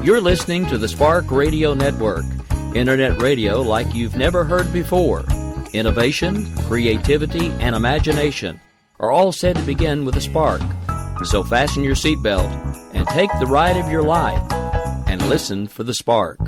You're listening to the Spark Radio Network, internet radio like you've never heard before. Innovation, creativity, and imagination are all said to begin with a spark. So fasten your seatbelt and take the ride of your life and listen for the spark.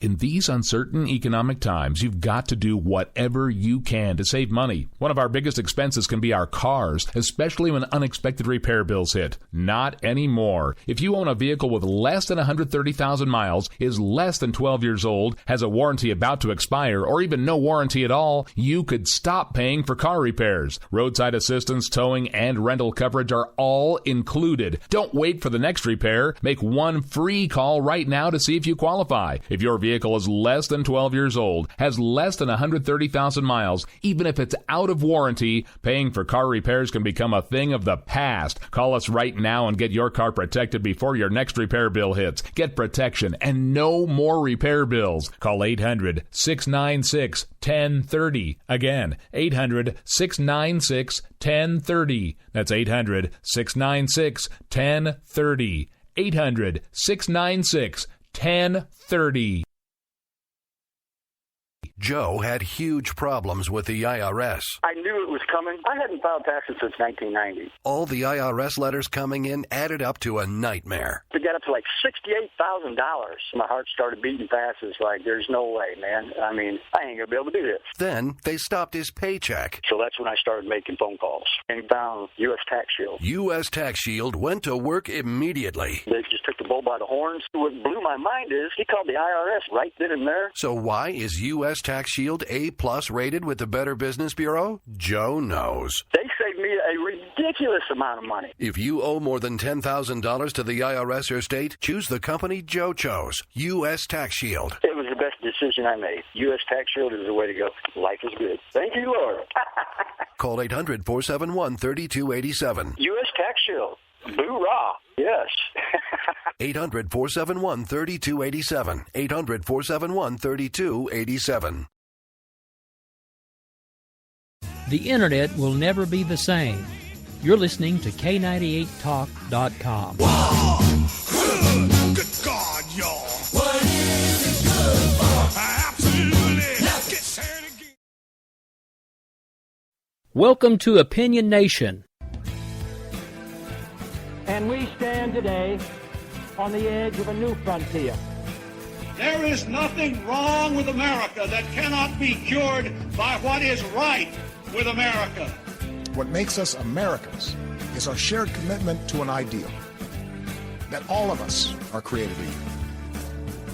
In these uncertain economic times, you've got to do whatever you can to save money. One of our biggest expenses can be our cars, especially when unexpected repair bills hit. Not anymore. If you own a vehicle with less than 130,000 miles, is less than 12 years old, has a warranty about to expire, or even no warranty at all, you could stop paying for car repairs. Roadside assistance, towing, and rental coverage are all included. Don't wait for the next repair. Make one free call right now to see if you qualify. If your vehicle is less than 12 years old, has less than 130,000 miles, even if it's out of warranty, paying for car repairs can become a thing of the past. Call us right now and get your car protected before your next repair bill hits. Get protection and no more repair bills. Call 800-696-1030. Again, 800-696-1030. That's 800-696-1030. 800-696-1030. Joe had huge problems with the IRS. I knew it was coming. I hadn't filed taxes since 1990. All the IRS letters coming in added up to a nightmare. To get up to like $68,000, my heart started beating fast. It's like, there's no way, man. I mean, I ain't going to be able to do this. Then they stopped his paycheck. So that's when I started making phone calls and found U.S. Tax Shield. U.S. Tax Shield went to work immediately. They just took the bull by the horns. What blew my mind is he called the IRS right then and there. So why is U.S. Tax Shield A+ rated with the Better Business Bureau? Joe knows. They saved me a ridiculous amount of money. If you owe more than $10,000 to the IRS or state, choose the company Joe chose, U.S. Tax Shield. It was the best decision I made. U.S. Tax Shield is the way to go. Life is good. Thank you, Lord. Call 800-471-3287. U.S. Tax Shield. Boo-rah. Yes. 800-471-3287. 800-471-3287. The internet will never be the same. You're listening to K98Talk.com. Whoa! Good God, y'all. What is it good for? Absolutely. Let's get started again. Welcome to Opinion Nation. And we stand today on the edge of a new frontier. There is nothing wrong with America that cannot be cured by what is right with America. What makes us Americans is our shared commitment to an ideal, that all of us are created equal.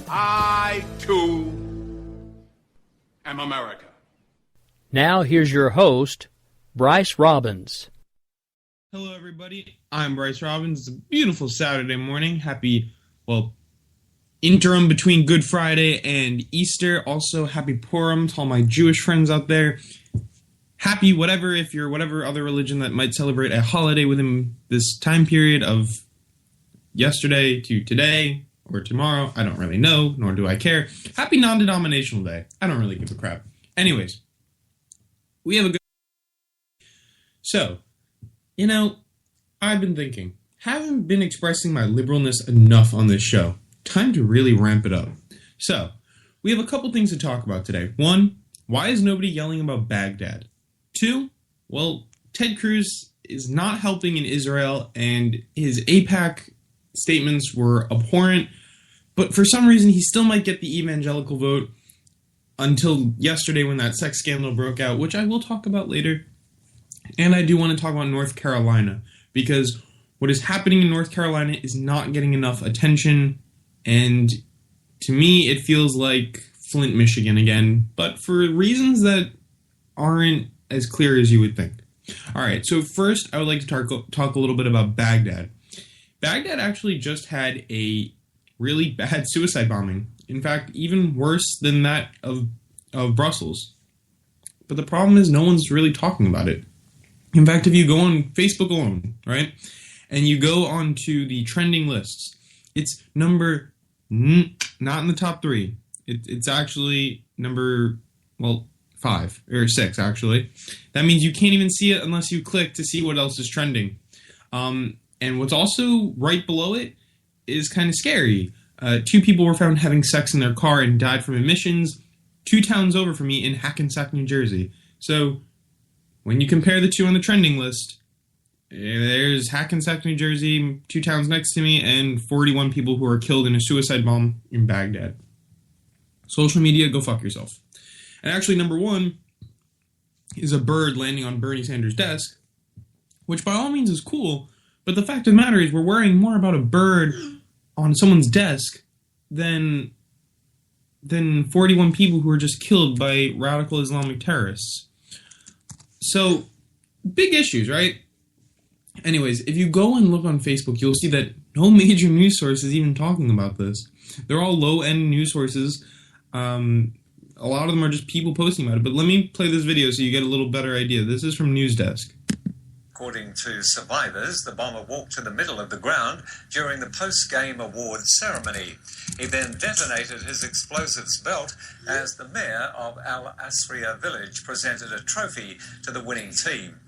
I, too, am America. Now here's your host, Bryce Robbins. Hello, everybody. I'm Bryce Robbins. It's a beautiful Saturday morning. Happy, interim between Good Friday and Easter. Also, happy Purim to all my Jewish friends out there. Happy whatever, if you're whatever other religion that might celebrate a holiday within this time period of yesterday to today or tomorrow. I don't really know, nor do I care. Happy non-denominational day. I don't really give a crap. Anyways, we have a good... So, I've been thinking, haven't been expressing my liberalness enough on this show. Time to really ramp it up. So, we have a couple things to talk about today. One, why is nobody yelling about Baghdad? Two, Ted Cruz is not helping in Israel, and his AIPAC statements were abhorrent, but for some reason he still might get the evangelical vote until yesterday when that sex scandal broke out, which I will talk about later. And I do want to talk about North Carolina, because what is happening in North Carolina is not getting enough attention, and to me it feels like Flint, Michigan again, but for reasons that aren't as clear as you would think. Alright, so first I would like to talk a little bit about Baghdad. Baghdad actually just had a really bad suicide bombing. In fact, even worse than that of Brussels. But the problem is no one's really talking about it. In fact, if you go on Facebook alone, right, and you go onto the trending lists, it's number, not in the top 3. It's actually number, 5 or 6, actually. That means you can't even see it unless you click to see what else is trending. And what's also right below it is kind of scary. 2 people were found having sex in their car and died from emissions 2 towns over from me in Hackensack, New Jersey. So when you compare the two on the trending list, there's Hackensack, New Jersey, 2 towns next to me, and 41 people who are killed in a suicide bomb in Baghdad. Social media, go fuck yourself. And actually, number 1 is a bird landing on Bernie Sanders' desk, which by all means is cool, but the fact of the matter is we're worrying more about a bird on someone's desk than 41 people who were just killed by radical Islamic terrorists. So, big issues, right? Anyways, if you go and look on Facebook, you'll see that no major news source is even talking about this. They're all low-end news sources. A lot of them are just people posting about it. But let me play this video so you get a little better idea. This is from NewsDesk. According to survivors, the bomber walked to the middle of the ground during the post-game awards ceremony. He then detonated his explosives belt as the mayor of Al Asriya village presented a trophy to the winning team.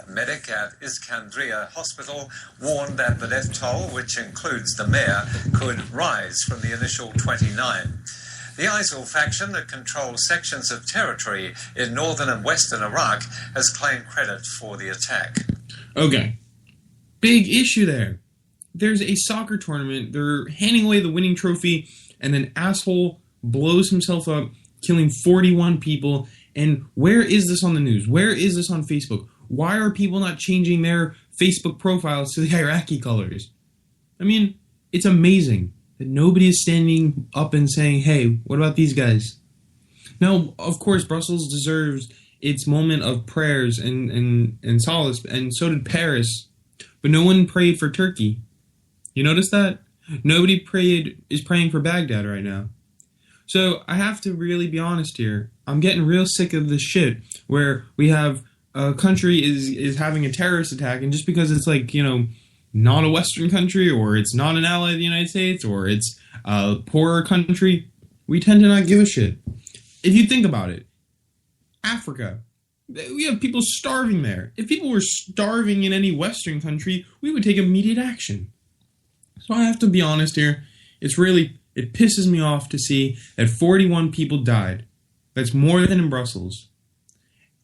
A medic at Iskandria Hospital warned that the death toll, which includes the mayor, could rise from the initial 29. The ISIL faction that controls sections of territory in northern and western Iraq has claimed credit for the attack. Okay. Big issue there. There's a soccer tournament, they're handing away the winning trophy, and an asshole blows himself up, killing 41 people. And where is this on the news? Where is this on Facebook? Why are people not changing their Facebook profiles to the Iraqi colors? I mean, it's amazing that nobody is standing up and saying, hey, what about these guys? Now, of course, Brussels deserves its moment of prayers and solace, and so did Paris. But no one prayed for Turkey. You notice that? Nobody is praying for Baghdad right now. So I have to really be honest here. I'm getting real sick of this shit where we have a country is having a terrorist attack, and just because it's like, you know, not a Western country, or it's not an ally of the United States, or it's a poorer country, we tend to not give a shit. If you think about it, Africa, we have people starving there. If people were starving in any Western country, we would take immediate action. So I have to be honest here. It pisses me off to see that 41 people died. That's more than in Brussels.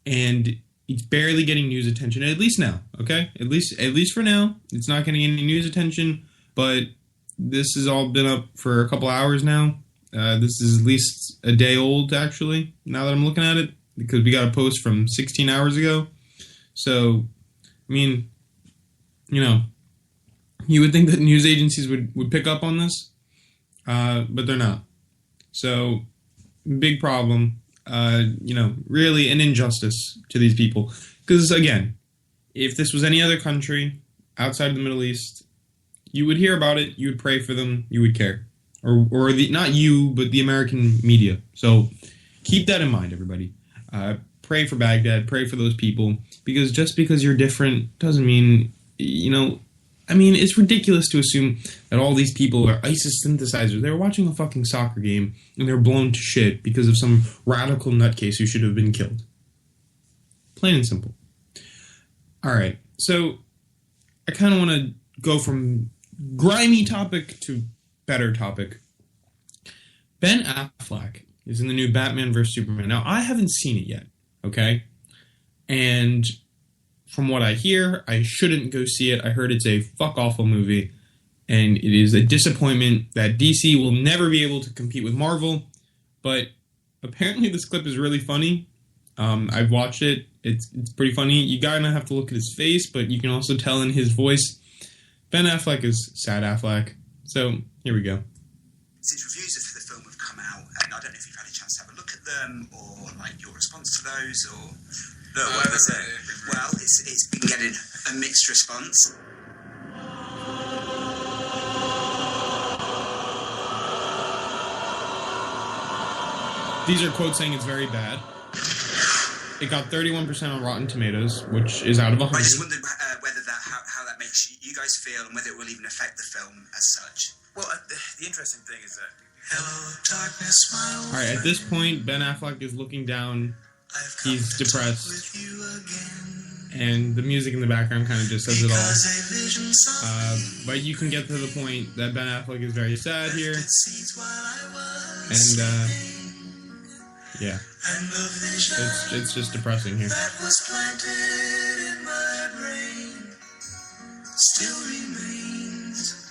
And it's barely getting news attention, at least now, okay? At least for now. It's not getting any news attention, but this has all been up for a couple hours now. This is at least a day old, actually, now that I'm looking at it, because we got a post from 16 hours ago. So, I mean, you know, you would think that news agencies would pick up on this, but they're not. So, big problem. You know, really an injustice to these people. Because, again, if this was any other country outside of the Middle East, you would hear about it, you would pray for them, you would care. Or not you, but the American media. So keep that in mind, everybody. Pray for Baghdad, pray for those people, because just because you're different doesn't mean, you know, I mean, it's ridiculous to assume that all these people are ISIS synthesizers. They were watching a fucking soccer game, and they're blown to shit because of some radical nutcase who should have been killed. Plain and simple. Alright, so I kind of want to go from grimy topic to better topic. Ben Affleck is in the new Batman vs. Superman. Now, I haven't seen it yet, okay? And from what I hear, I shouldn't go see it. I heard it's a fuck-awful movie, and it is a disappointment that DC will never be able to compete with Marvel, but apparently this clip is really funny. I've watched it. It's pretty funny. You gotta have to look at his face, but you can also tell in his voice. Ben Affleck is sad Affleck. So, here we go. Since reviews for the film have come out, and I don't know if you've had a chance to have a look at them, or like your response to those, or... No, what are they saying? Well, it's been getting a mixed response. These are quotes saying it's very bad. It got 31% on Rotten Tomatoes, which is out of 100. I just wondered whether how that makes you guys feel, and whether it will even affect the film as such. Well, the interesting thing is that... Hello, darkness, my old Alright, at this point, Ben Affleck is looking down. He's depressed. With you again. and the music in the background kind of just says it all. But you can get to the point that Ben Affleck is very sad here, and yeah, it's just depressing here. That was planted in my brain still remains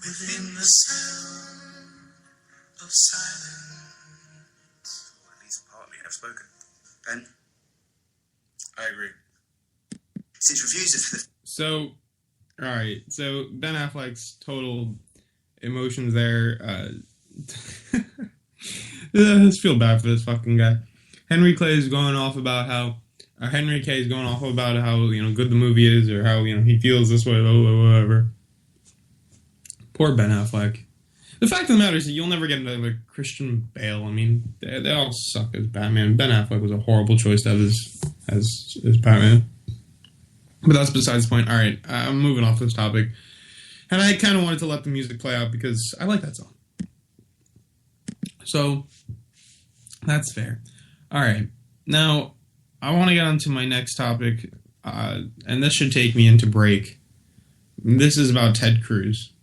within the sound of silence. Or at least partly have spoken. Ben? I agree. Since refusal for the... So, alright, so Ben Affleck's total emotions there, I just feel bad for this fucking guy. Henry K is going off about how, you know, good the movie is, or how, you know, he feels this way, whatever. Poor Ben Affleck. The fact of the matter is that you'll never get another Christian Bale. I mean, they all suck as Batman. Ben Affleck was a horrible choice to have as Batman. But that's besides the point. All right, I'm moving off this topic. And I kind of wanted to let the music play out because I like that song. So, that's fair. All right, now I want to get on to my next topic, and this should take me into break. This is about Ted Cruz.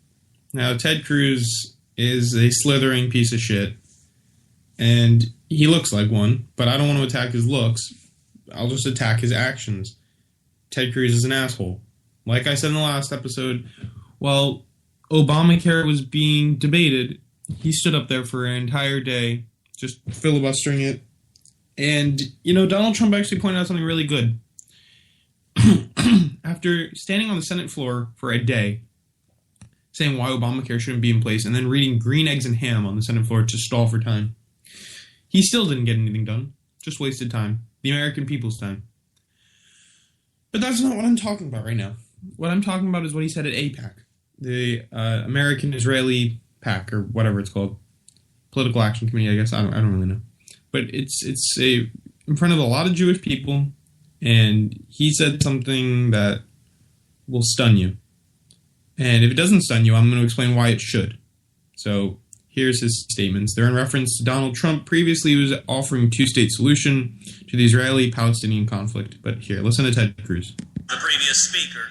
Now, Ted Cruz is a slithering piece of shit, and he looks like one, but I don't want to attack his looks. I'll just attack his actions. Ted Cruz is an asshole. Like I said in the last episode, while Obamacare was being debated, he stood up there for an entire day, just filibustering it. And, you know, Donald Trump actually pointed out something really good. After standing on the Senate floor for a day, saying why Obamacare shouldn't be in place, and then reading Green Eggs and Ham on the Senate floor to stall for time, he still didn't get anything done. Just wasted time. The American people's time. But that's not what I'm talking about right now. What I'm talking about is what he said at AIPAC, the American-Israeli PAC, or whatever it's called. Political Action Committee, I guess. I don't really know. But it's in front of a lot of Jewish people, and he said something that will stun you. And if it doesn't stun you, I'm going to explain why it should. So here's his statements. They're in reference to Donald Trump. Previously, he was offering a two-state solution to the Israeli-Palestinian conflict. But here, listen to Ted Cruz. The previous speaker.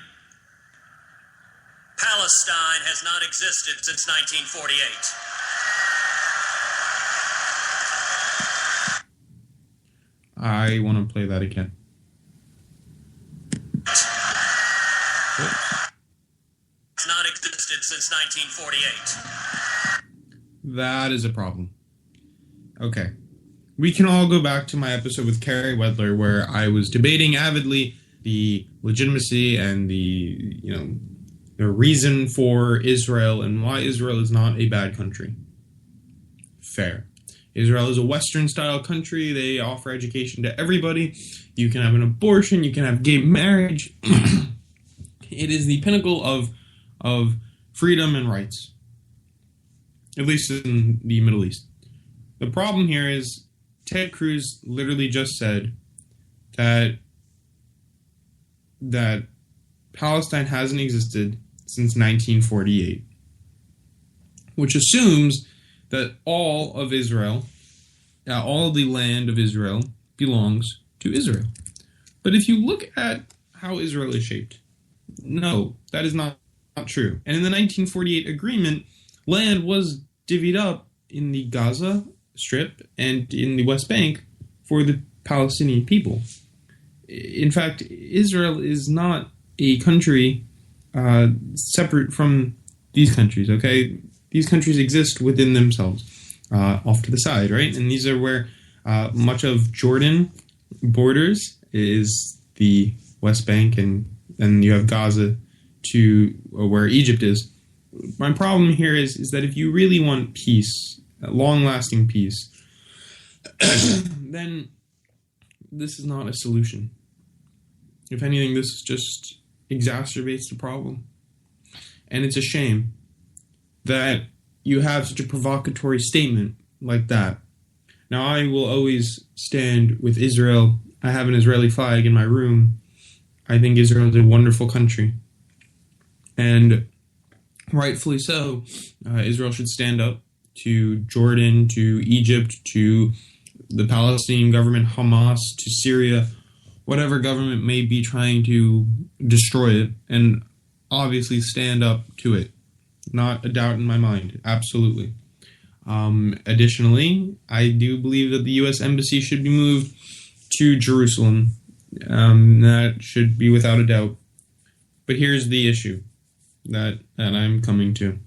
Palestine has not existed since 1948. I want to play that again. It's not existed since 1948. That is a problem. Okay. We can all go back to my episode with Carrie Wedler where I was debating avidly the legitimacy and the reason for Israel and why Israel is not a bad country. Fair. Israel is a Western-style country. They offer education to everybody. You can have an abortion. You can have gay marriage. It is the pinnacle of freedom and rights, at least in the Middle East. The problem here is Ted Cruz literally just said that Palestine hasn't existed since 1948, which assumes that all of Israel, all of the land of Israel belongs to Israel. But if you look at how Israel is shaped, no, that is not true. And in the 1948 agreement, land was divvied up in the Gaza Strip and in the West Bank for the Palestinian people. In fact, Israel is not a country separate from these countries, okay? These countries exist within themselves, off to the side, right? And these are where much of Jordan borders is the West Bank, and then you have Gaza to where Egypt is. My problem here is that if you really want peace, long-lasting peace, then this is not a solution. If anything, this just exacerbates the problem. And it's a shame that you have such a provocatory statement like that. Now, I will always stand with Israel. I have an Israeli flag in my room. I think Israel is a wonderful country. And rightfully so, Israel should stand up to Jordan, to Egypt, to the Palestinian government, Hamas, to Syria, whatever government may be trying to destroy it, and obviously stand up to it. Not a doubt in my mind. Absolutely. Additionally, I do believe that the U.S. Embassy should be moved to Jerusalem. That should be without a doubt. But here's the issue that I'm coming to.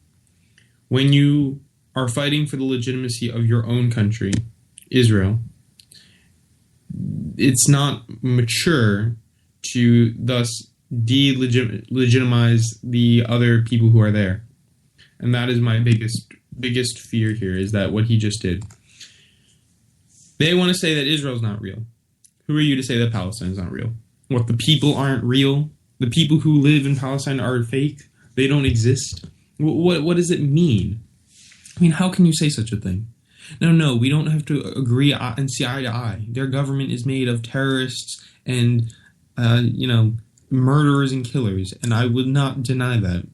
When you are fighting for the legitimacy of your own country, Israel, it's not mature to thus delegitimize the other people who are there. And that is my biggest fear here, is that what he just did. They want to say that Israel's not real. Who are you to say that Palestine is not real? What, the people aren't real? The people who live in Palestine are fake? They don't exist? What does it mean? I mean, how can you say such a thing? No, we don't have to agree and see eye to eye. Their government is made of terrorists and, murderers and killers, and I would not deny that.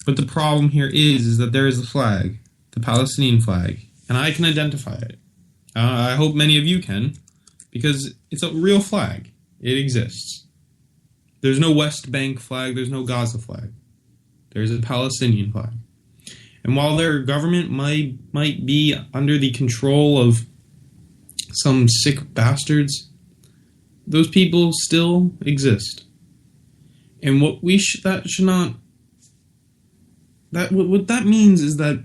But the problem here is that there is a flag, the Palestinian flag, and I can identify it. I hope many of you can, because it's a real flag. It exists. There's no West Bank flag, there's no Gaza flag. There's a Palestinian flag. And while their government might be under the control of some sick bastards, those people still exist. And what that means is that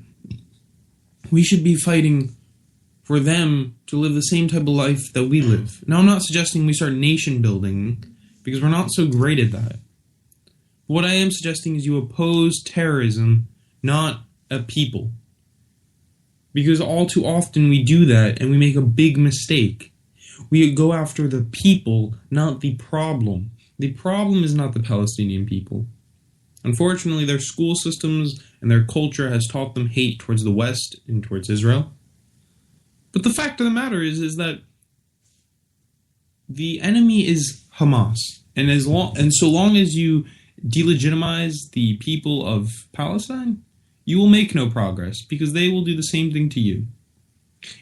we should be fighting for them to live the same type of life that we live. Now, I'm not suggesting we start nation building, because we're not so great at that. What I am suggesting is you oppose terrorism, not a people. Because all too often we do that and we make a big mistake. We go after the people, not the problem. The problem is not the Palestinian people. Unfortunately, their school systems and their culture has taught them hate towards the West and towards Israel. But the fact of the matter is that the enemy is Hamas. And so long as you delegitimize the people of Palestine, you will make no progress, because they will do the same thing to you.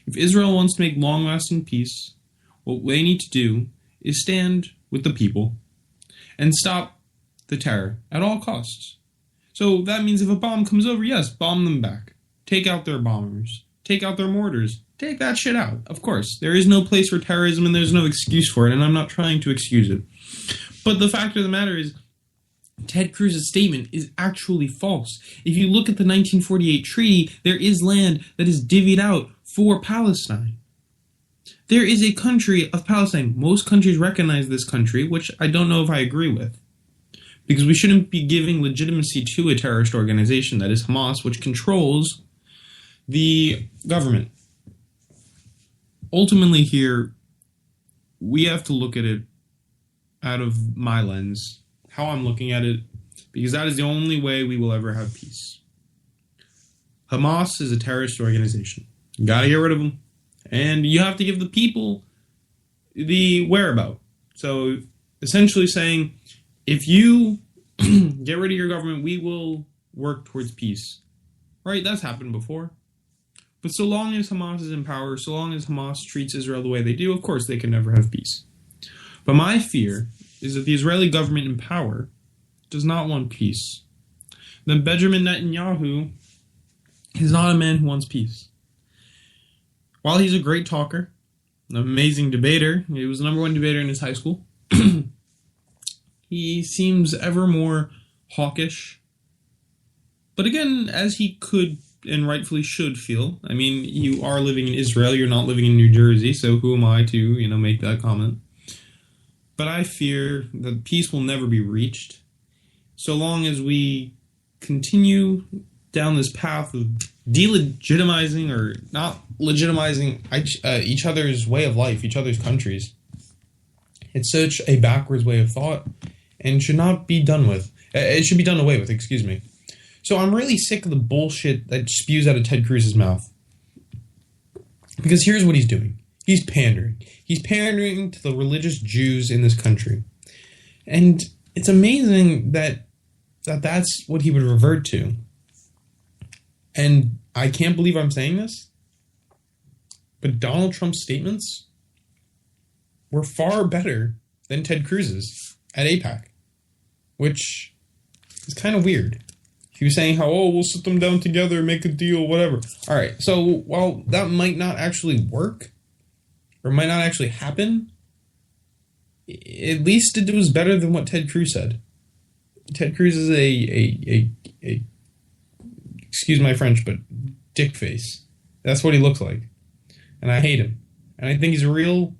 If Israel wants to make long-lasting peace, what they need to do is stand with the people and stop the terror at all costs. So that means if a bomb comes over, yes, bomb them back. Take out their bombers. Take out their mortars. Take that shit out. Of course, there is no place for terrorism and there's no excuse for it, and I'm not trying to excuse it. But the fact of the matter is, Ted Cruz's statement is actually false. If you look at the 1948 treaty, there is land that is divvied out for Palestine. There is a country of Palestine. Most countries recognize this country, which I don't know if I agree with. Because we shouldn't be giving legitimacy to a terrorist organization that is Hamas, which controls the government. Ultimately here, we have to look at it out of my lens, how I'm looking at it, because that is the only way we will ever have peace. Hamas is a terrorist organization. You gotta get rid of them. And you have to give the people the whereabout. So essentially saying, if you get rid of your government, we will work towards peace. Right? That's happened before. But so long as Hamas is in power, so long as Hamas treats Israel the way they do, of course they can never have peace. But my fear is that the Israeli government in power does not want peace. Then Benjamin Netanyahu is not a man who wants peace. While he's a great talker, an amazing debater, he was the number one debater in his high school, he seems ever more hawkish. But again, as he could and rightfully should feel. I mean, you are living in Israel, you're not living in New Jersey, so who am I to, make that comment? But I fear that peace will never be reached so long as we continue down this path of delegitimizing or not legitimizing each other's way of life, each other's countries. It's such a backwards way of thought and should not be done with. It should be done away with, excuse me. So I'm really sick of the bullshit that spews out of Ted Cruz's mouth. Because here's what he's doing. He's pandering. He's pandering to the religious Jews in this country. And it's amazing that that's what he would revert to. And I can't believe I'm saying this, but Donald Trump's statements were far better than Ted Cruz's at AIPAC, which is kind of weird. He was saying how, we'll sit them down together, make a deal, whatever. All right, so while that might not actually work, or might not actually happen, at least it was better than what Ted Cruz said. Ted Cruz is a excuse my French, but dick face. That's what he looks like. And I hate him. And I think he's a real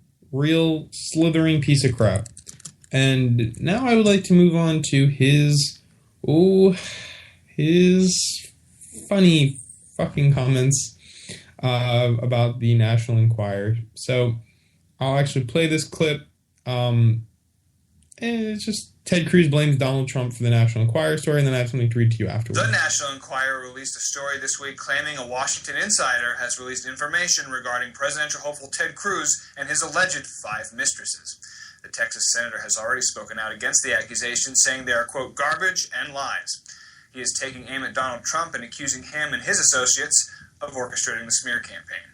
slithering piece of crap. And now I would like to move on to his funny fucking comments about the National Enquirer. So I'll actually play this clip. And it's just Ted Cruz blames Donald Trump for the National Enquirer story, and then I have something to read to you afterwards. The National Enquirer released a story this week claiming a Washington insider has released information regarding presidential hopeful Ted Cruz and his alleged 5 mistresses. The Texas senator has already spoken out against the accusations, saying they are, quote, garbage and lies. He is taking aim at Donald Trump and accusing him and his associates of orchestrating the smear campaign.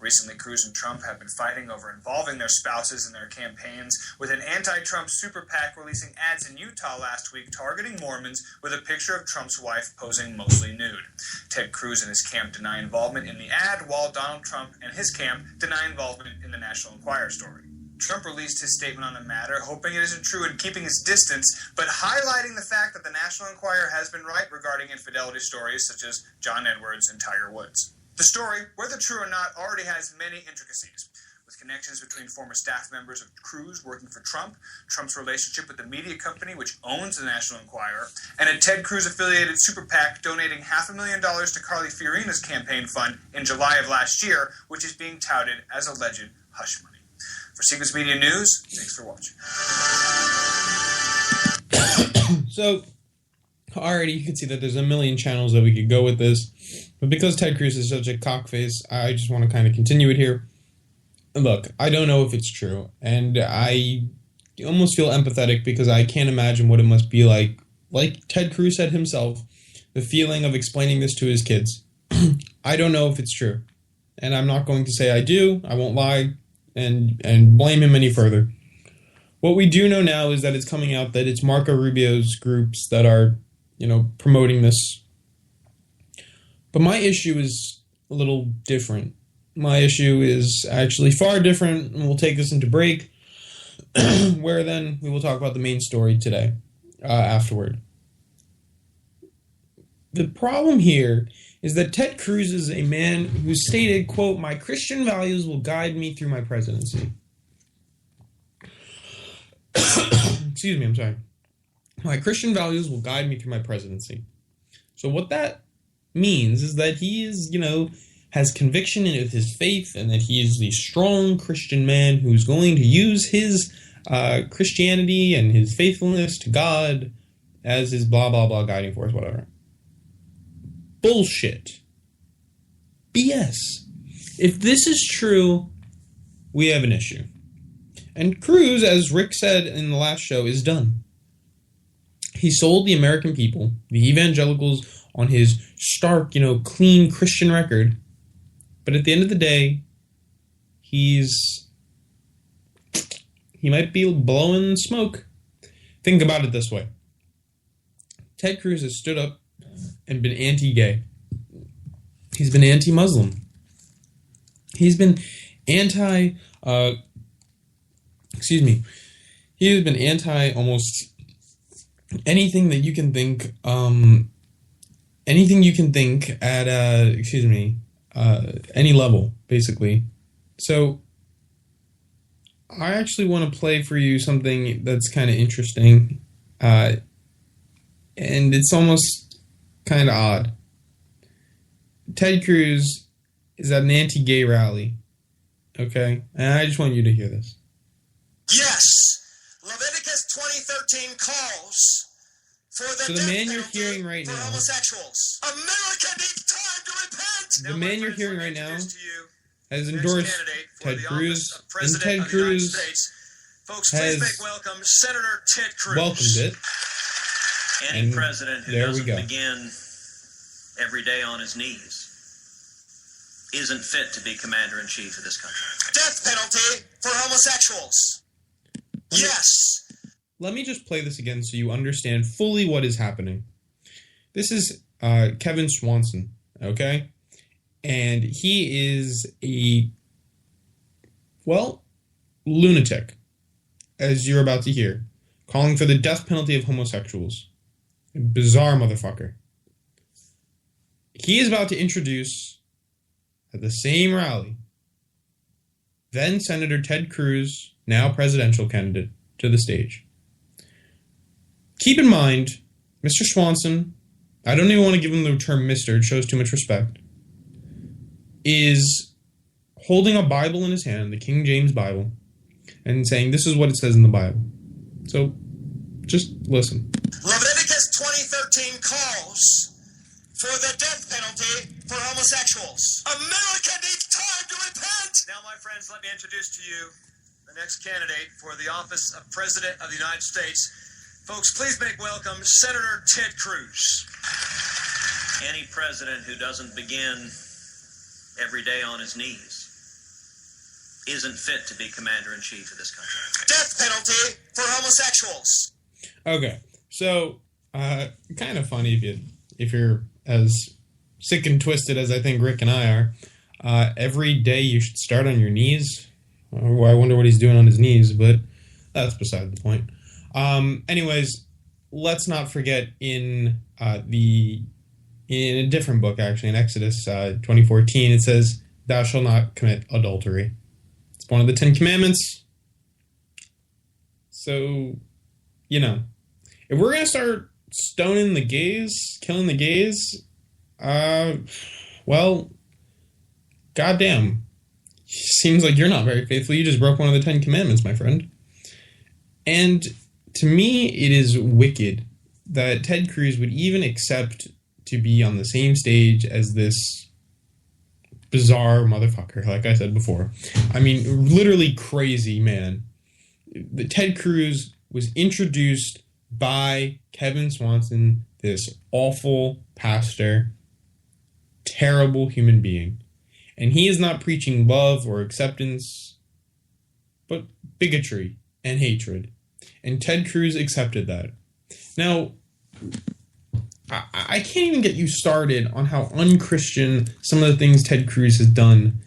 Recently, Cruz and Trump have been fighting over involving their spouses in their campaigns, with an anti-Trump super PAC releasing ads in Utah last week targeting Mormons with a picture of Trump's wife posing mostly nude. Ted Cruz and his camp deny involvement in the ad, while Donald Trump and his camp deny involvement in the National Enquirer story. Trump released his statement on the matter, hoping it isn't true and keeping his distance, but highlighting the fact that the National Enquirer has been right regarding infidelity stories such as John Edwards and Tiger Woods. The story, whether true or not, already has many intricacies, with connections between former staff members of Cruz working for Trump, Trump's relationship with the media company which owns the National Enquirer, and a Ted Cruz-affiliated super PAC donating $500,000 to Carly Fiorina's campaign fund in July of last year, which is being touted as alleged hush money. For Sequence Media News, thanks for watching. So, already you can see that there's a million channels that we could go with this. But because Ted Cruz is such a cockface, I just want to kind of continue it here. Look, I don't know if it's true. And I almost feel empathetic because I can't imagine what it must be like. Like Ted Cruz said himself, the feeling of explaining this to his kids. I don't know if it's true. And I'm not going to say I do. I won't lie and blame him any further. What we do know now is that it's coming out that it's Marco Rubio's groups that are, promoting this. But my issue is a little different. My issue is actually far different, and we'll take this into break, where then we will talk about the main story today, afterward. The problem here is that Ted Cruz is a man who stated, quote, "My Christian values will guide me through my presidency." Excuse me, I'm sorry. My Christian values will guide me through my presidency. So what that means is that he is, has conviction in his faith, and that he is the strong Christian man who's going to use his Christianity and his faithfulness to God as his blah, blah, blah guiding force, whatever. Bullshit. BS. If this is true, we have an issue. And Cruz, as Rick said in the last show, is done. He sold the American people, the evangelicals, on his stark, clean Christian record. But at the end of the day, he might be blowing smoke. Think about it this way. Ted Cruz has stood up and been anti-gay. He's been anti-Muslim. He's been He has been anti almost anything that you can think. Anything you can think at any level, basically. So I actually want to play for you something that's kind of interesting, and it's almost kind of odd. Ted Cruz is at an anti-gay rally, okay? And I just want you to hear this. Yes, Leviticus 20:13 calls for the man you're hearing right now, homosexuals. America needs time to repent. The man you're hearing right now has endorsed Ted Cruz, and Ted Cruz has welcome Senator Ted Cruz. Welcomed it. Any president who doesn't begin every day on his knees isn't fit to be commander-in-chief of this country. Death penalty for homosexuals. Yes! Let me just play this again so you understand fully what is happening. This is Kevin Swanson, okay? And he is a, well, lunatic, as you're about to hear, calling for the death penalty of homosexuals. A bizarre motherfucker. He is about to introduce, at the same rally, then Senator Ted Cruz, now presidential candidate, to the stage. Keep in mind, Mr. Swanson, I don't even want to give him the term Mr., it shows too much respect, is holding a Bible in his hand, the King James Bible, and saying, this is what it says in the Bible. So, just listen. Leviticus 20:13 calls for the death penalty for homosexuals. America needs time to repent! Now, my friends, let me introduce to you the next candidate for the office of President of the United States. Folks, please make welcome Senator Ted Cruz. Any president who doesn't begin every day on his knees isn't fit to be commander-in-chief of this country. Death penalty for homosexuals. Okay, so kind of funny if you're as sick and twisted as I think Rick and I are. Every day you should start on your knees. Oh, I wonder what he's doing on his knees, but that's beside the point. Anyways, let's not forget in a different book, actually, in Exodus 20:14, it says, "Thou shalt not commit adultery." It's one of the 10 Commandments. So, you know, if we're going to start stoning the gays, killing the gays, well, goddamn. Seems like you're not very faithful. You just broke one of the 10 Commandments, my friend. And to me, it is wicked that Ted Cruz would even accept to be on the same stage as this bizarre motherfucker, like I said before. I mean, literally crazy, man. The Ted Cruz was introduced by Kevin Swanson, this awful pastor, terrible human being. And he is not preaching love or acceptance, but bigotry and hatred. And Ted Cruz accepted that. Now, I can't even get you started on how unchristian some of the things Ted Cruz has done.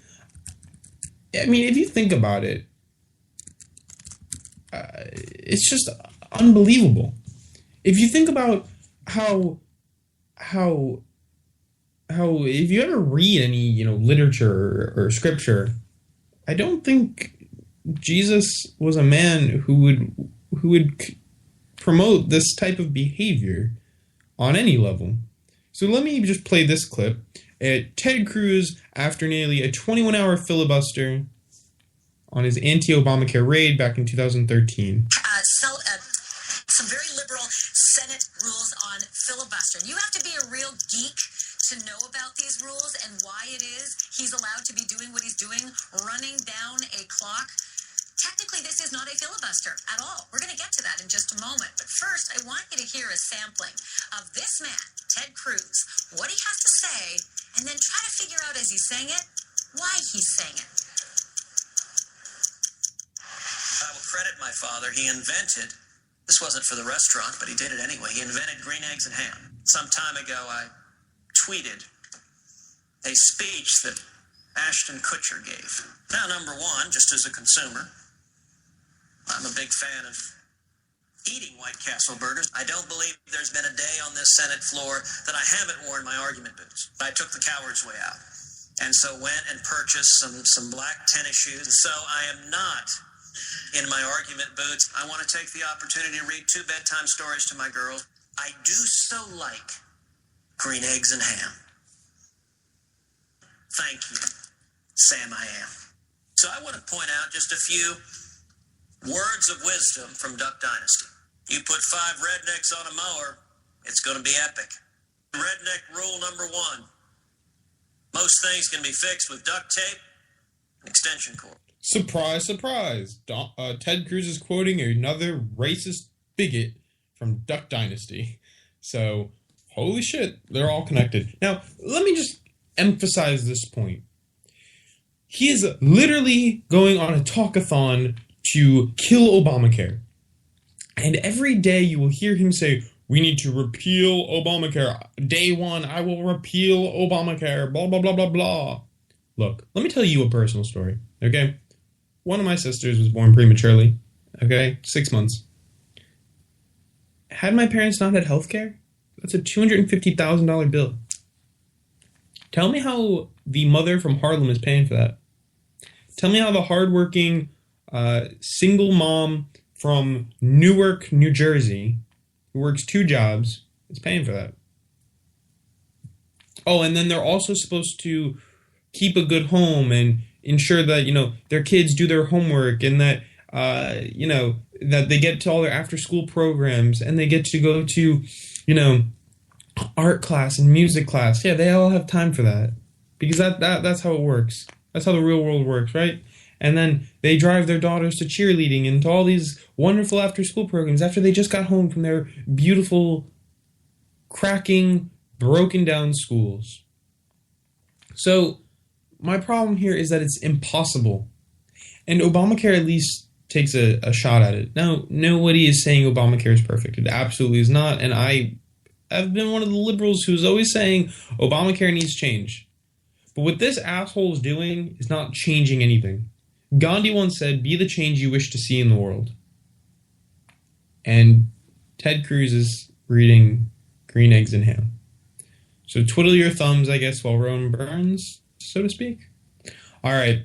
I mean, if you think about it, it's just unbelievable. If you think about how if you ever read any, literature or scripture, I don't think Jesus was a man who would promote this type of behavior on any level. So let me just play this clip at Ted Cruz after nearly a 21-hour filibuster on his anti-Obamacare raid back in 2013. Some very liberal Senate rules on filibuster. You have to be a real geek to know about these rules and why it is he's allowed to be doing what he's doing, running down a clock. Technically, this is not a filibuster at all. We're going to get to that in just a moment. But first, I want you to hear a sampling of this man, Ted Cruz, what he has to say, and then try to figure out as he's saying it, why he's saying it. I will credit my father. He invented, this wasn't for the restaurant, but he did it anyway. He invented green eggs and ham. Some time ago, I tweeted a speech that Ashton Kutcher gave. Now, number one, just as a consumer, I'm a big fan of eating White Castle burgers. I don't believe there's been a day on this Senate floor that I haven't worn my argument boots. I took the coward's way out. And so went and purchased some black tennis shoes. So I am not in my argument boots. I want to take the opportunity to read 2 bedtime stories to my girls. I do so like green eggs and ham. Thank you, Sam I am. So I want to point out just a few words of wisdom from Duck Dynasty. You put 5 rednecks on a mower, it's going to be epic. Redneck rule number 1. Most things can be fixed with duct tape and extension cord. Surprise, surprise. Ted Cruz is quoting another racist bigot from Duck Dynasty. So, holy shit, they're all connected. Now, let me just emphasize this point. He is literally going on a talkathon to kill Obamacare. And every day you will hear him say, we need to repeal Obamacare. Day one, I will repeal Obamacare, blah, blah, blah, blah, blah. Look, let me tell you a personal story, okay? One of my sisters was born prematurely, okay? 6 months. Had my parents not had health care, that's a $250,000 bill. Tell me how the mother from Harlem is paying for that. Tell me how the hardworking single mom from Newark, New Jersey, who works 2 jobs, is paying for that. Oh, and then they're also supposed to keep a good home and ensure that, their kids do their homework and that, that they get to all their after-school programs and they get to go to, art class and music class. Yeah, they all have time for that because that's how it works. That's how the real world works, right? And then they drive their daughters to cheerleading and to all these wonderful after-school programs after they just got home from their beautiful, cracking, broken-down schools. So my problem here is that it's impossible. And Obamacare at least takes a shot at it. Now, nobody is saying Obamacare is perfect. It absolutely is not. And I've been one of the liberals who's always saying Obamacare needs change. But what this asshole is doing is not changing anything. Gandhi once said, be the change you wish to see in the world. And Ted Cruz is reading Green Eggs and Ham. So twiddle your thumbs, I guess, while Rome burns, so to speak. All right.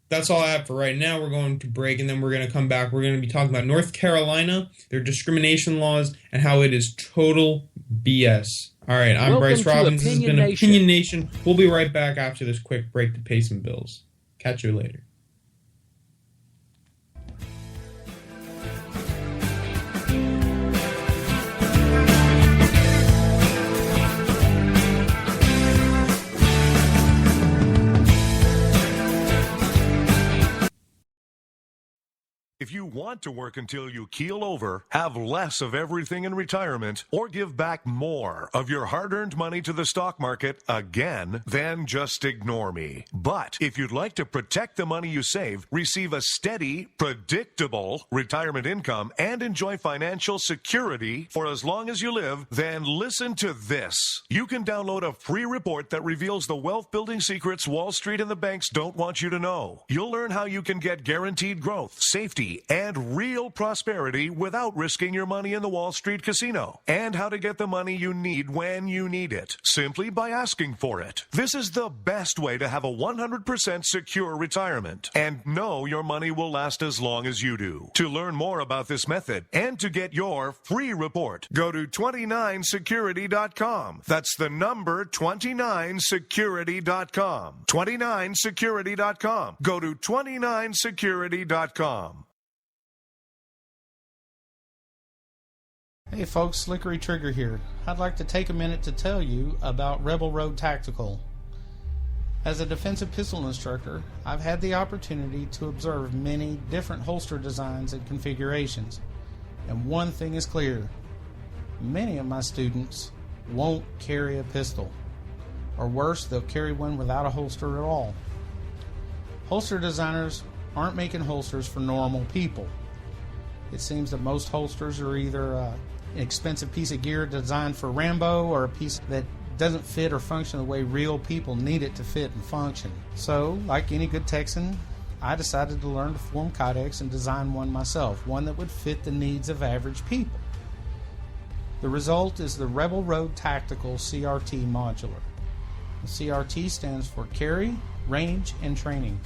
That's all I have for right now. We're going to break, and then we're going to come back. We're going to be talking about North Carolina, their discrimination laws, and how it is total BS. All right, I'm Bryce Robbins. This has been Opinion Nation. We'll be right back after this quick break to pay some bills. Catch you later. If you want to work until you keel over, have less of everything in retirement, or give back more of your hard-earned money to the stock market again, then just ignore me. But if you'd like to protect the money you save, receive a steady, predictable retirement income, and enjoy financial security for as long as you live, then listen to this. You can download a free report that reveals the wealth-building secrets Wall Street and the banks don't want you to know. You'll learn how you can get guaranteed growth, safety, and real prosperity without risking your money in the Wall Street casino, and how to get the money you need when you need it, simply by asking for it. This is the best way to have a 100% secure retirement and know your money will last as long as you do. To learn more about this method and to get your free report, go to 29security.com. That's the number 29security.com. 29security.com. Go to 29security.com. Hey folks, Slickery Trigger here. I'd like to take a minute to tell you about Rebel Road Tactical. As a defensive pistol instructor, I've had the opportunity to observe many different holster designs and configurations. And one thing is clear. Many of my students won't carry a pistol. Or worse, they'll carry one without a holster at all. Holster designers aren't making holsters for normal people. It seems that most holsters are either an expensive piece of gear designed for Rambo or a piece that doesn't fit or function the way real people need it to fit and function. So, like any good Texan, I decided to learn to form kydex and design one myself, one that would fit the needs of average people. The result is the Rebel Road Tactical CRT Modular. The CRT stands for Carry, Range, and Training.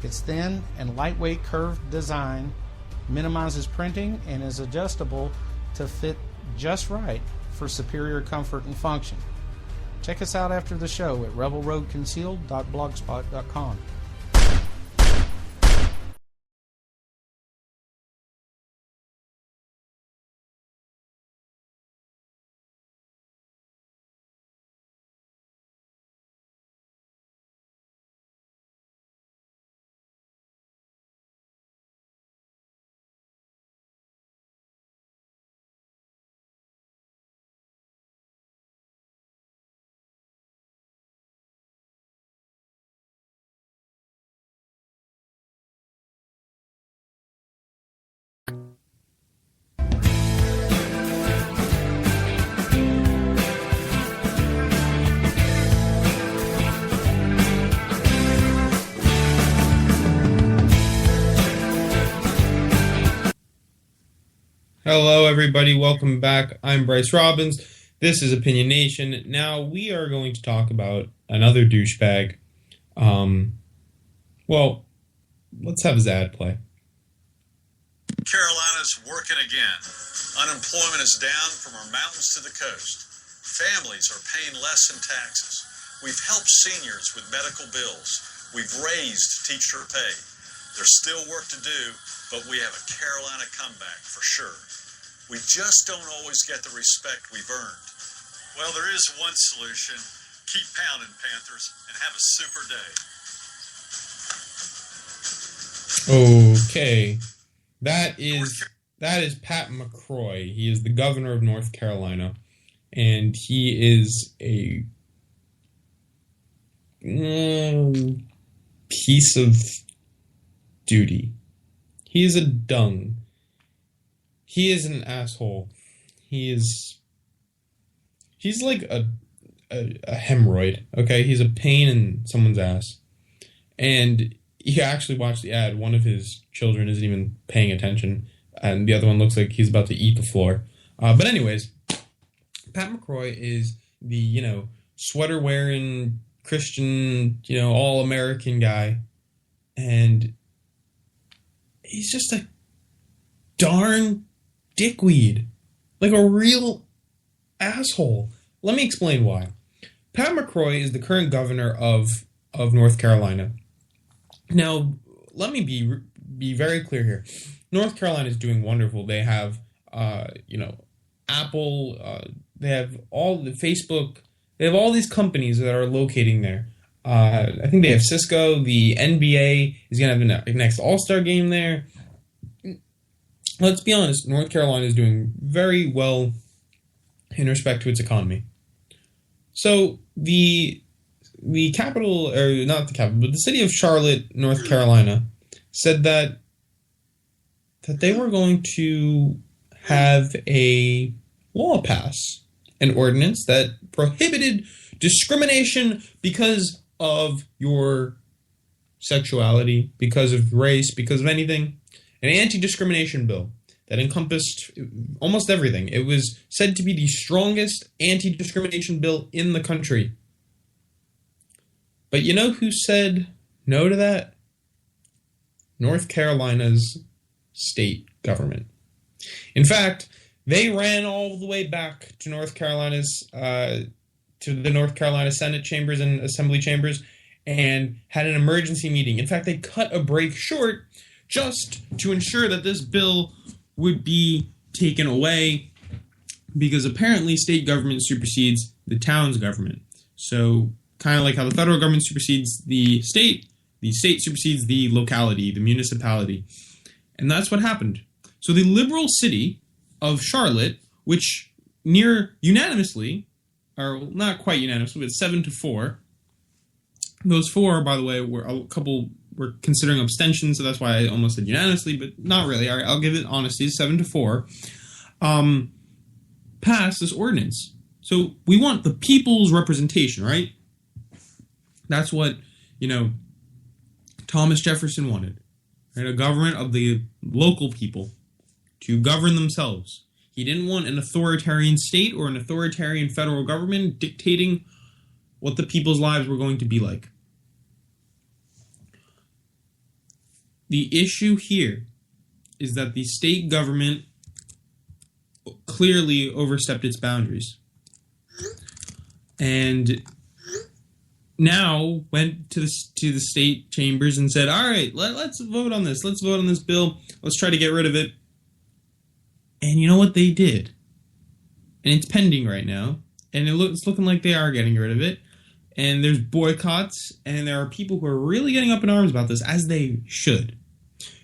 Its thin and lightweight curved design minimizes printing and is adjustable to fit just right for superior comfort and function. Check us out after the show at rebelroadconcealed.blogspot.com. Hello, everybody. Welcome back. I'm Bryce Robbins. This is Opinion Nation. Now, we are going to talk about another douchebag. Well, let's have his ad play. Carolina's working again. Unemployment is down from our mountains to the coast. Families are paying less in taxes. We've helped seniors with medical bills. We've raised teacher pay. There's still work to do, but we have a Carolina comeback for sure. We just don't always get the respect we've earned. Well, there is one solution. Keep pounding, Panthers, and have a super day. Okay. That is Pat McCrory. He is the governor of North Carolina, and he is a piece of duty. He is a dung. He is an asshole. He's like a hemorrhoid, okay? He's a pain in someone's ass. And you actually watch the ad. One of his children isn't even paying attention, and the other one looks like he's about to eat the floor. But anyways, Pat McCrory is the, sweater-wearing, Christian, all-American guy. And he's just a darn dickweed. Like a real asshole. Let me explain why. Pat McCrory is the current governor of North Carolina. Now, let me be very clear here. North Carolina is doing wonderful. They have, Apple. They have all the Facebook. They have all these companies that are locating there. I think they have Cisco. The NBA is going to have the next All-Star game there. Let's be honest. North Carolina is doing very well in respect to its economy. So the capital, or not the capital, but the city of Charlotte, North Carolina, said that they were going to have a law passed, an ordinance that prohibited discrimination because of your sexuality, because of race, because of anything. An anti-discrimination bill that encompassed almost everything. It was said to be the strongest anti-discrimination bill in the country. But you know who said no to that? North Carolina's state government. In fact, they ran all the way back to North Carolina's, to the North Carolina Senate chambers and Assembly chambers and had an emergency meeting. In fact, they cut a break short just to ensure that this bill would be taken away because apparently state government supersedes the town's government. So kind of like how the federal government supersedes the state supersedes the locality, the municipality. And that's what happened. So the liberal city of Charlotte, which near unanimously, or not quite unanimously, but 7-4, those 4, by the way, were considering abstention, so that's why I almost said unanimously, but not really. All right, I'll give it honesty, 7-4, passed this ordinance. So we want the people's representation, right? That's what, Thomas Jefferson wanted. Right? A government of the local people to govern themselves. He didn't want an authoritarian state or an authoritarian federal government dictating what the people's lives were going to be like. The issue here is that the state government clearly overstepped its boundaries. And now went to the state chambers and said, all right, let's vote on this. Let's vote on this bill. Let's try to get rid of it. And you know what they did? And it's pending right now. And it's looking like they are getting rid of it. And there's boycotts. And there are people who are really getting up in arms about this, as they should.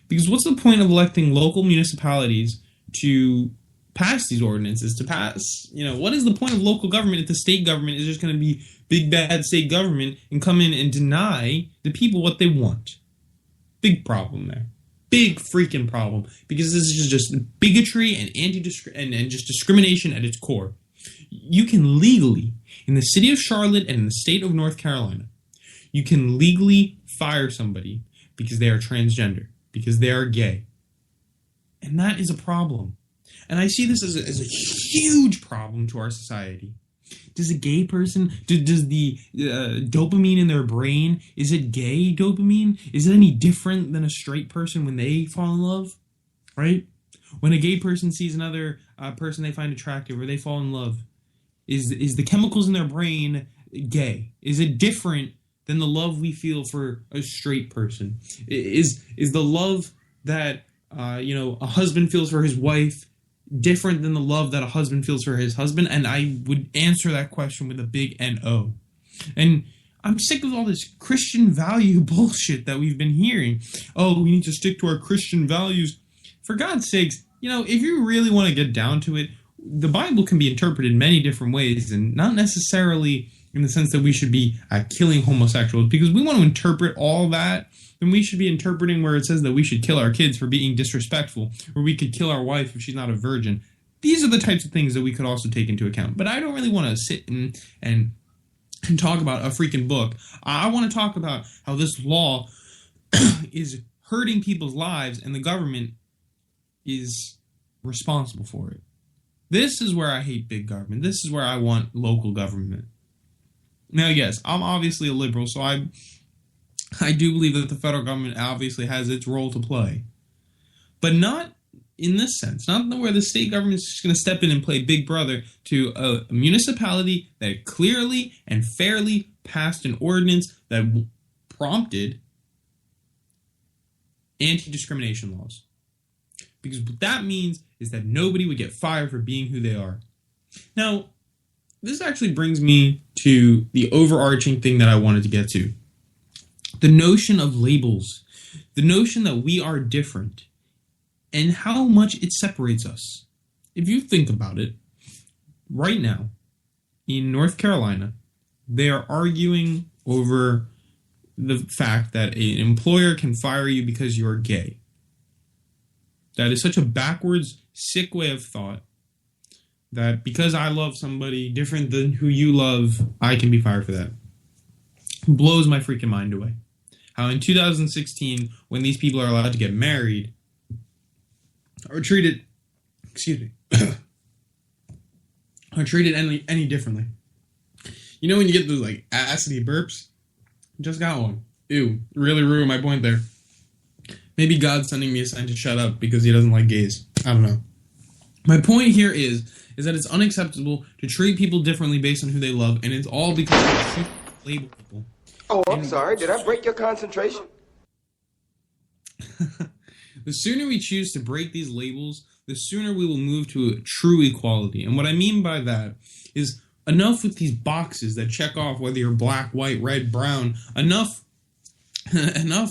Because what's the point of electing local municipalities to pass these ordinances, to pass, what is the point of local government if the state government is just going to be big bad state government and come in and deny the people what they want? Big problem there. Big freaking problem. Because this is just bigotry and and just discrimination at its core. You can legally, in the city of Charlotte and in the state of North Carolina, you can legally fire somebody because they are transgender, because they are gay. And that is a problem. And I see this as a huge problem to our society. Does a gay person, does the dopamine in their brain, is it gay dopamine? Is it any different than a straight person when they fall in love? Right? When a gay person sees another person they find attractive or they fall in love, is the chemicals in their brain gay? Is it different than the love we feel for a straight person? Is the love that a husband feels for his wife different than the love that a husband feels for his husband? And I would answer that question with a big N-O. And I'm sick of all this Christian value bullshit that we've been hearing. Oh, we need to stick to our Christian values. For God's sakes, if you really want to get down to it, the Bible can be interpreted many different ways, and not necessarily in the sense that we should be killing homosexuals. Because we want to interpret all that, then we should be interpreting where it says that we should kill our kids for being disrespectful, or we could kill our wife if she's not a virgin. These are the types of things that we could also take into account. But I don't really want to sit and talk about a freaking book. I want to talk about how this law is hurting people's lives and the government is responsible for it. This is where I hate big government. This is where I want local government. Now, yes, I'm obviously a liberal, so I do believe that the federal government obviously has its role to play. But not in this sense. Not where the state government is just going to step in and play big brother to a municipality that clearly and fairly passed an ordinance that prompted anti-discrimination laws. Because what that means is that nobody would get fired for being who they are. Now, this actually brings me to the overarching thing that I wanted to get to. The notion of labels. The notion that we are different. And how much it separates us. If you think about it, right now, in North Carolina, they are arguing over the fact that an employer can fire you because you're gay. That is such a backwards, sick way of thought that because I love somebody different than who you love, I can be fired for that. It blows my freaking mind away. How in 2016, when these people are allowed to get married, are treated, are treated any differently. You know when you get those like acidy burps? Just got one. Ew, really ruined my point there. Maybe God's sending me a sign to shut up because he doesn't like gays. I don't know. My point here is that it's unacceptable to treat people differently based on who they love, and it's all because we label people. Oh, I'm sorry. Did I break your concentration? The sooner we choose to break these labels, the sooner we will move to a true equality. And what I mean by that is enough with these boxes that check off whether you're black, white, red, brown. Enough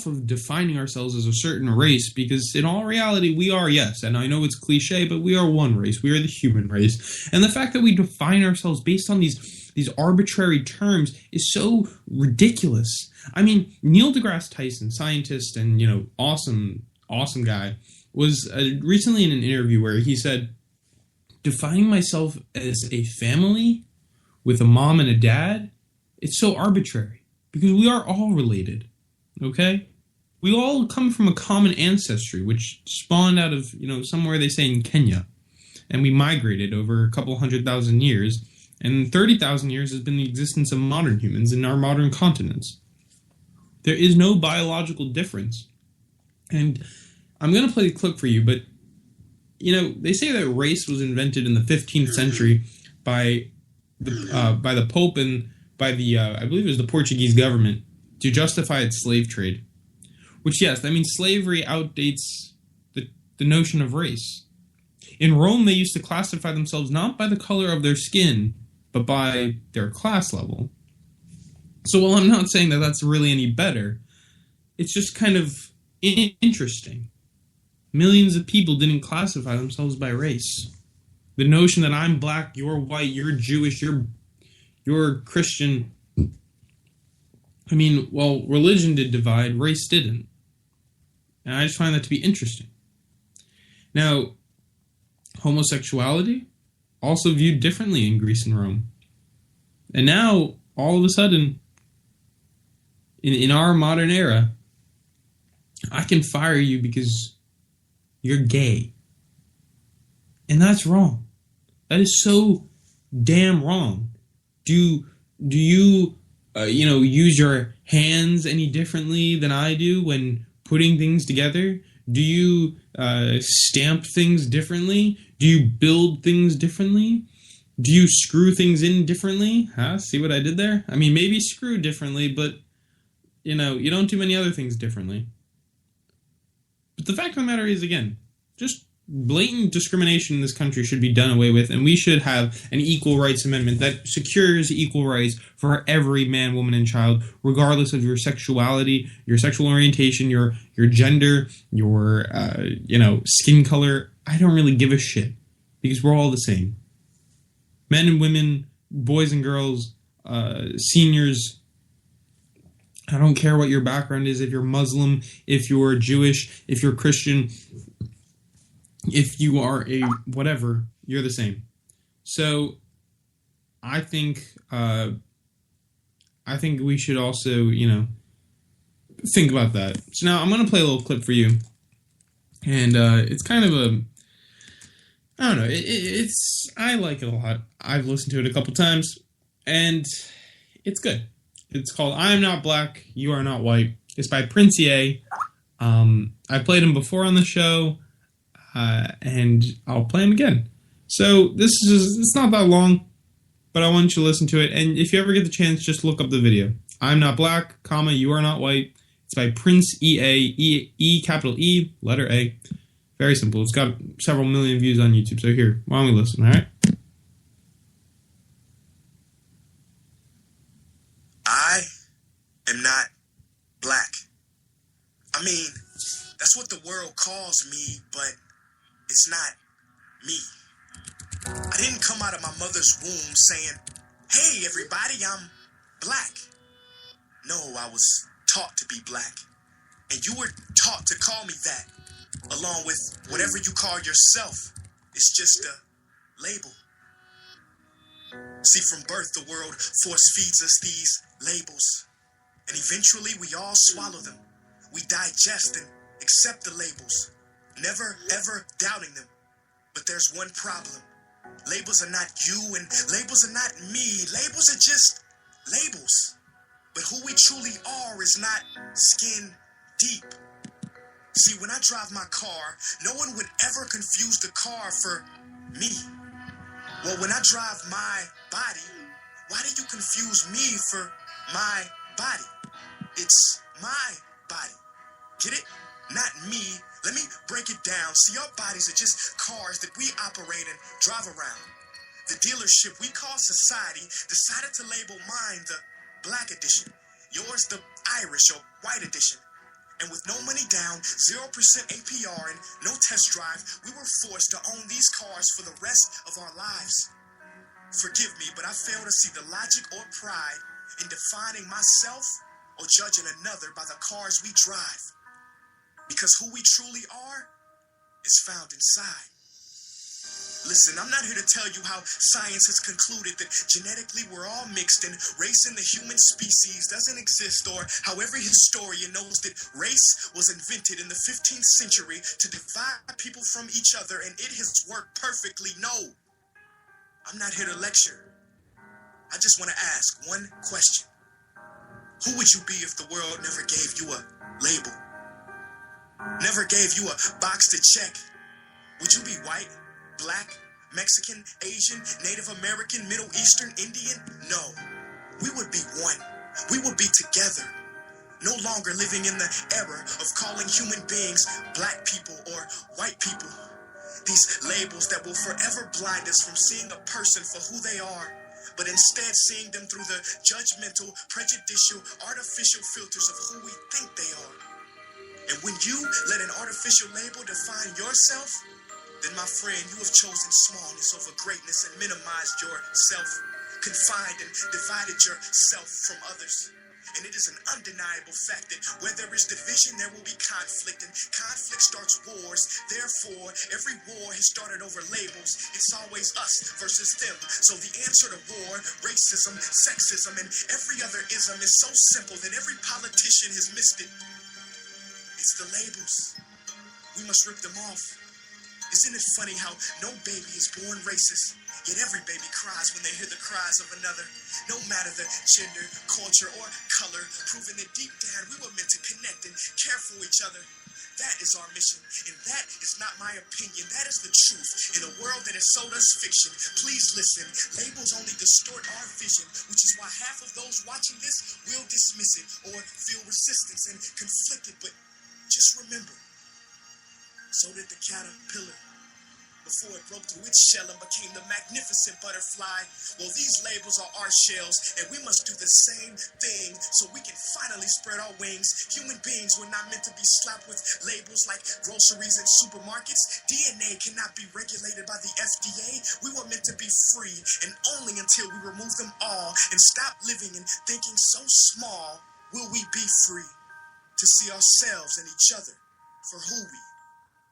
of defining ourselves as a certain race, because in all reality we are, yes, and I know it's cliche, but we are one race. We are the human race. And the fact that we define ourselves based on these arbitrary terms is so ridiculous. I mean, Neil deGrasse Tyson, scientist and awesome guy, was recently in an interview where he said, defining myself as a family with a mom and a dad, it's so arbitrary because we are all related. Okay? We all come from a common ancestry, which spawned out of, somewhere they say in Kenya. And we migrated over a couple 100,000 years. And 30,000 years has been the existence of modern humans in our modern continents. There is no biological difference. And I'm going to play a clip for you, but, they say that race was invented in the 15th century by the Pope and by the, I believe it was the Portuguese government, to justify its slave trade. Which, yes, that means slavery outdates the notion of race. In Rome, they used to classify themselves not by the color of their skin, but by their class level. So while I'm not saying that that's really any better, it's just kind of interesting. Millions of people didn't classify themselves by race. The notion that I'm black, you're white, you're Jewish, you're Christian. I mean, well, religion did divide, race didn't. And I just find that to be interesting. Now, homosexuality, also viewed differently in Greece and Rome. And now, all of a sudden, in our modern era, I can fire you because you're gay. And that's wrong. That is so damn wrong. Do you, use your hands any differently than I do when putting things together? Do you stamp things differently? Do you build things differently? Do you screw things in differently? See what I did there? I mean, maybe screw differently, but, you don't do many other things differently. But the fact of the matter is, again, just blatant discrimination in this country should be done away with, and we should have an equal rights amendment that secures equal rights for every man, woman, and child, regardless of your sexuality, your sexual orientation, your gender, your, skin color. I don't really give a shit, because we're all the same. Men and women, boys and girls, seniors. I don't care what your background is, if you're Muslim, if you're Jewish, if you're Christian, if you are a whatever, you're the same. So I think we should also, think about that. So now I'm going to play a little clip for you. And it's kind of I don't know, I like it a lot. I've listened to it a couple times, and it's good. It's called I'm Not Black, You Are Not White. It's by Prince EA. I played him before on the show, and I'll play him again. So it's not that long, but I want you to listen to it. And if you ever get the chance, just look up the video. I'm Not Black, You Are Not White. It's by Prince EA, capital E, letter A. Very simple. It's got several million views on YouTube. So here, why don't we listen, all right? I am not black. I mean, that's what the world calls me, but it's not me. I didn't come out of my mother's womb saying, hey, everybody, I'm black. No, I was taught to be black. And you were taught to call me that, along with whatever you call yourself. It's just a label. See, from birth, the world force feeds us these labels. And eventually, we all swallow them. We digest and accept the labels, never, ever doubting them. But there's one problem. Labels are not you, and labels are not me. Labels are just labels. But who we truly are is not skin deep. See, when I drive my car, no one would ever confuse the car for me. Well, when I drive my body, why do you confuse me for my body? It's my body. Get it? Not me. Let me break it down. See, our bodies are just cars that we operate and drive around. The dealership we call society decided to label mine the black edition, yours the Irish or white edition. And with no money down, 0% APR, and no test drive, we were forced to own these cars for the rest of our lives. Forgive me, but I fail to see the logic or pride in defining myself or judging another by the cars we drive. Because who we truly are is found inside. Listen, I'm not here to tell you how science has concluded that genetically we're all mixed and race in the human species doesn't exist, or how every historian knows that race was invented in the 15th century to divide people from each other and it has worked perfectly. No, I'm not here to lecture. I just want to ask one question. Who would you be if the world never gave you a label? Never gave you a box to check? Would you be white, black, Mexican, Asian, Native American, Middle Eastern, Indian? No. We would be one. We would be together. No longer living in the era of calling human beings black people or white people. These labels that will forever blind us from seeing a person for who they are, but instead seeing them through the judgmental, prejudicial, artificial filters of who we think they are. And when you let an artificial label define yourself, then my friend, you have chosen smallness over greatness and minimized yourself, confined and divided yourself from others. And it is an undeniable fact that where there is division, there will be conflict, and conflict starts wars. Therefore, every war has started over labels. It's always us versus them. So the answer to war, racism, sexism, and every other ism is so simple that every politician has missed it. It's the labels. We must rip them off. Isn't it funny how no baby is born racist, yet every baby cries when they hear the cries of another? No matter the gender, culture, or color, proving that deep down we were meant to connect and care for each other. That is our mission, and that is not my opinion. That is the truth. In a world that has sold us fiction, please listen. Labels only distort our vision, which is why half of those watching this will dismiss it or feel resistance and conflicted. But just remember, so did the caterpillar before it broke through its shell and became the magnificent butterfly. Well, these labels are our shells, and we must do the same thing so we can finally spread our wings. Human beings were not meant to be slapped with labels like groceries and supermarkets. DNA cannot be regulated by the FDA. We were meant to be free, and only until we remove them all and stop living and thinking so small will we be free to see ourselves and each other for who we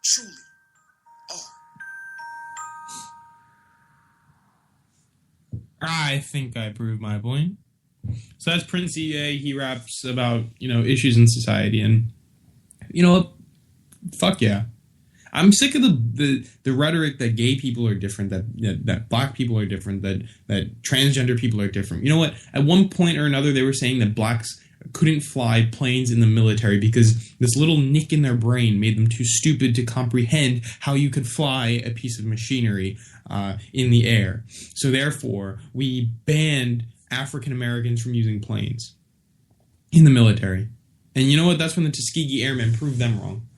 truly are. I think I proved my point. So that's Prince EA. He raps about, issues in society. And, you know what? Fuck yeah. I'm sick of the rhetoric that gay people are different, that black people are different, that transgender people are different. You know what? At one point or another, they were saying that blacks couldn't fly planes in the military because this little nick in their brain made them too stupid to comprehend how you could fly a piece of machinery in the air. So therefore, we banned African Americans from using planes in the military. And you know what? That's when the Tuskegee Airmen proved them wrong.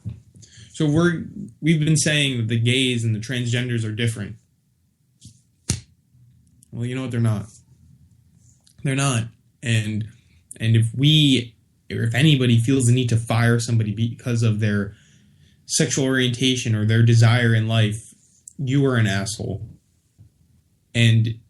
So we've been saying that the gays and the transgenders are different. Well, you know what? They're not. They're not. And if anybody feels the need to fire somebody because of their sexual orientation or their desire in life, you are an asshole. And,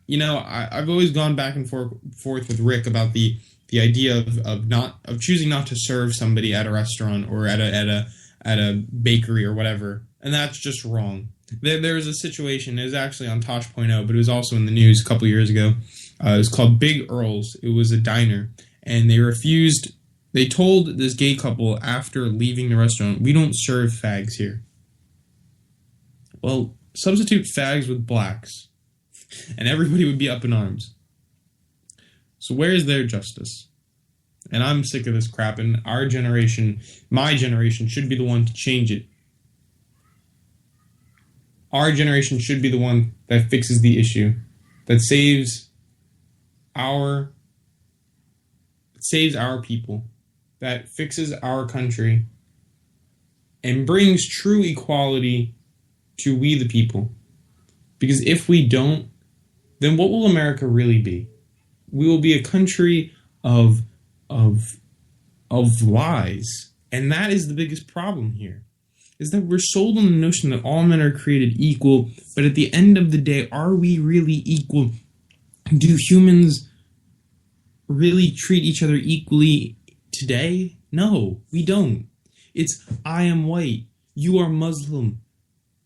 I've always gone back and forth with Rick about the idea of choosing not to serve somebody at a restaurant or at a bakery or whatever. And that's just wrong. There was a situation, it was actually on Tosh.0, but it was also in the news a couple years ago. It was called Big Earl's. It was a diner. And they told this gay couple after leaving the restaurant, we don't serve fags here. Well, substitute fags with blacks, and everybody would be up in arms. So where is their justice? And I'm sick of this crap, and our generation, my generation, should be the one to change it. Our generation should be the one that fixes the issue, that saves our people, that fixes our country, and brings true equality to we the people. Because if we don't, then what will America really be? We will be a country of lies. And that is the biggest problem here, is that we're sold on the notion that all men are created equal, but at the end of the day, are we really equal? Do humans really treat each other equally today? No, we don't. It's, I am white, you are Muslim,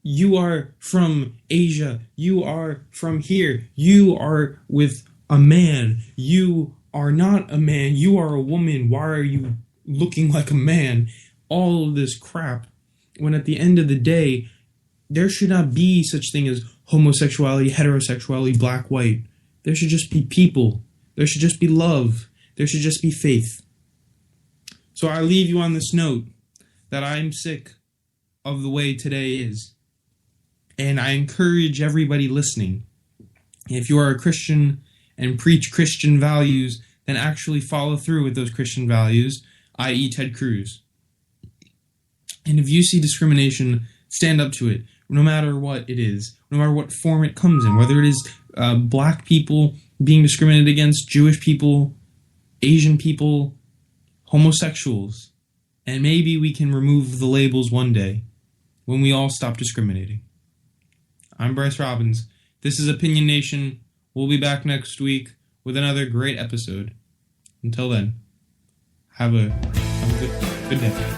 you are from Asia, you are from here, you are with a man, you are not a man, you are a woman, why are you looking like a man? All of this crap, when at the end of the day, there should not be such thing as homosexuality, heterosexuality, black, white. There should just be people. There should just be love. There should just be faith. So I leave you on this note that I'm sick of the way today is. And I encourage everybody listening, if you are a Christian and preach Christian values, then actually follow through with those Christian values, i.e. Ted Cruz. And if you see discrimination, stand up to it, no matter what it is, no matter what form it comes in, whether it is black people being discriminated against, Jewish people, Asian people, homosexuals. And maybe we can remove the labels one day when we all stop discriminating. I'm Bryce Robbins. This is Opinion Nation. We'll be back next week with another great episode. Until then, have a good day.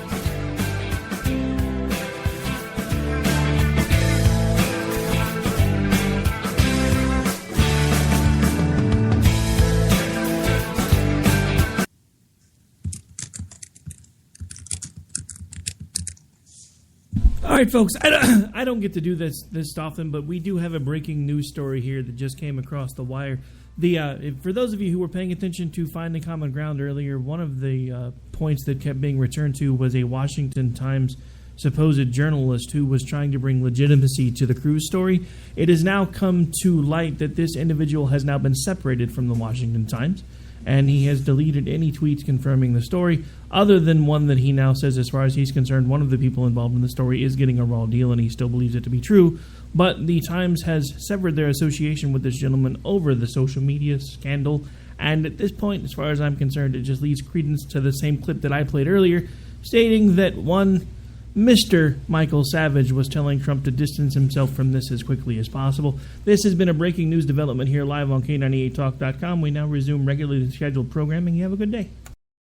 All right, folks, I don't get to do this often, but we do have a breaking news story here that just came across the wire. For those of you who were paying attention to Finding Common Ground earlier, one of the points that kept being returned to was a Washington Times supposed journalist who was trying to bring legitimacy to the Cruz story. It has now come to light that this individual has now been separated from the Washington Times, and he has deleted any tweets confirming the story, other than one that he now says, as far as he's concerned, one of the people involved in the story is getting a raw deal, and he still believes it to be true. But the Times has severed their association with this gentleman over the social media scandal, and at this point, as far as I'm concerned, it just leaves credence to the same clip that I played earlier, stating that one Mr. Michael Savage was telling Trump to distance himself from this as quickly as possible. This has been a breaking news development here live on K98Talk.com. We now resume regularly scheduled programming. You have a good day.